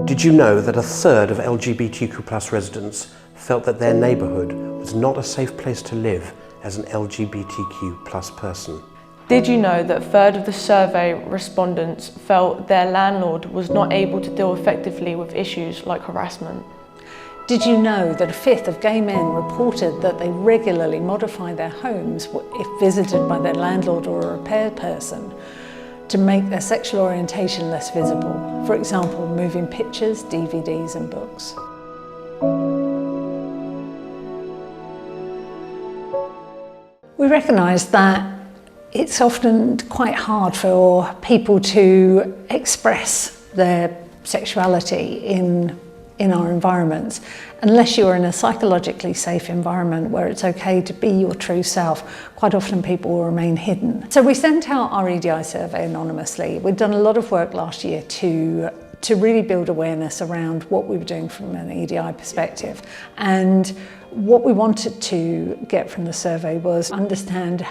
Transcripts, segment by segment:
Did you know that a third of LGBTQ+ residents felt that their neighbourhood was not a safe place to live as an LGBTQ+ person? Did you know that a third of the survey respondents felt their landlord was not able to deal effectively with issues like harassment? Did you know that a fifth of gay men reported that they regularly modify their homes if visited by their landlord or a repair person to make their sexual orientation less visible? For example, moving pictures, DVDs and books. We recognise that it's often quite hard for people to express their sexuality in our environments unless you're in a psychologically safe environment where it's okay to be your true self. Quite often people will remain hidden. So we sent out our EDI survey anonymously. We'd done a lot of work last year to really build awareness around what we were doing from an EDI perspective. And what we wanted to get from the survey was understand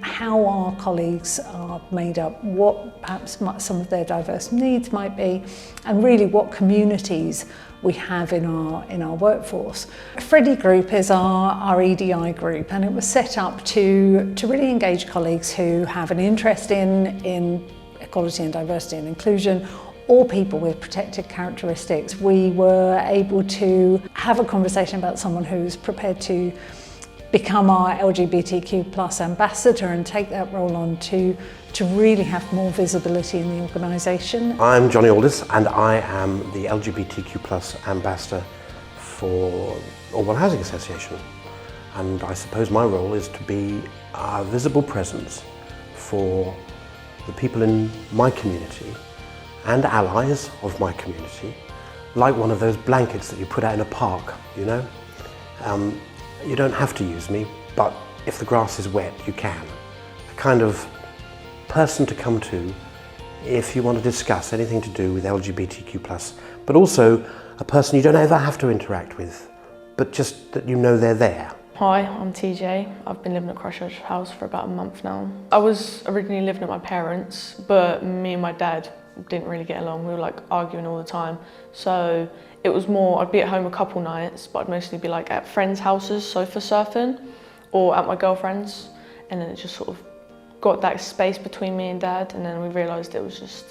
how our colleagues are made up, what perhaps some of their diverse needs might be, and really what communities we have in our workforce. Freddie Group is our EDI group, and it was set up to really engage colleagues who have an interest in equality and diversity and inclusion, or people with protected characteristics. We were able to have a conversation about someone who's prepared to become our LGBTQ+ ambassador and take that role on to really have more visibility in the organisation. I'm Jonny Aldis and I am the LGBTQ+ ambassador for Orwell Housing Association, and I suppose my role is to be a visible presence for the people in my community and allies of my community, like one of those blankets that you put out in a park, you know? You don't have to use me, but if the grass is wet, you can. A kind of person to come to if you want to discuss anything to do with LGBTQ+, but also a person you don't ever have to interact with, but just that you know they're there. Hi, I'm TJ. I've been living at Christchurch House for about a month now. I was originally living with my parents, but me and my dad didn't really get along. We were like arguing all the time. So it was more, I'd be at home a couple nights, but I'd mostly be like at friends' houses, sofa surfing, or at my girlfriend's. And then it just sort of got that space between me and Dad. And then we realised it was just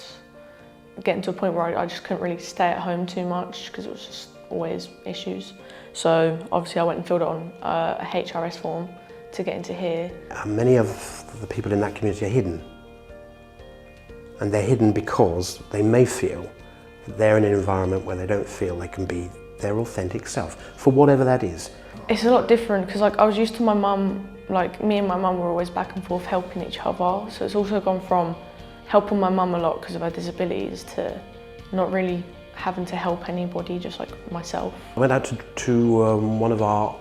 getting to a point where I just couldn't really stay at home too much because it was just always issues. So obviously I went and filled it on a HRS form to get into here. Many of the people in that community are hidden. And they're hidden because they may feel that they're in an environment where they don't feel they can be their authentic self, for whatever that is. It's a lot different because I was used to my mum, like me and my mum were always back and forth helping each other. So it's also gone from helping my mum a lot because of her disabilities to not really having to help anybody, just like myself. I went out to one of our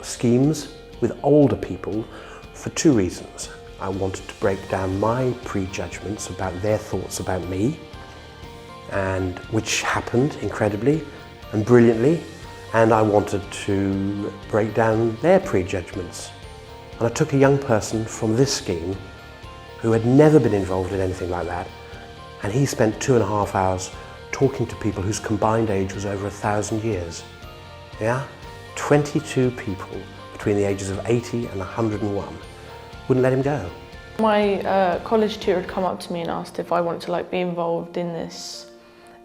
schemes with older people for two reasons. I wanted to break down my prejudgments about their thoughts about me, and which happened incredibly and brilliantly, and I wanted to break down their prejudgments. And I took a young person from this scheme who had never been involved in anything like that, and he spent 2.5 hours talking to people whose combined age was over 1,000 years. Yeah? 22 people between the ages of 80 and 101. Wouldn't let him go. My college tutor had come up to me and asked if I wanted to be involved in this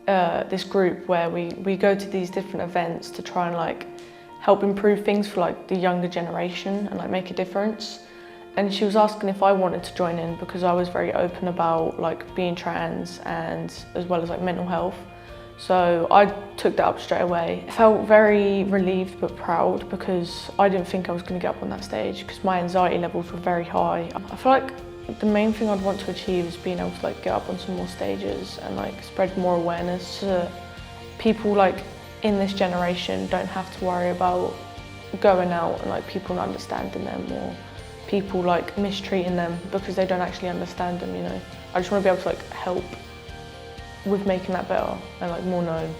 this group where we go to these different events to try and help improve things for the younger generation and make a difference. And she was asking if I wanted to join in because I was very open about being trans and as well as mental health. So I took that up straight away. I felt very relieved but proud because I didn't think I was going to get up on that stage because my anxiety levels were very high. I feel like the main thing I'd want to achieve is being able to get up on some more stages and spread more awareness so that people in this generation don't have to worry about going out and people not understanding them or people mistreating them because they don't actually understand them, you know. I just want to be able to help with making that better and more known.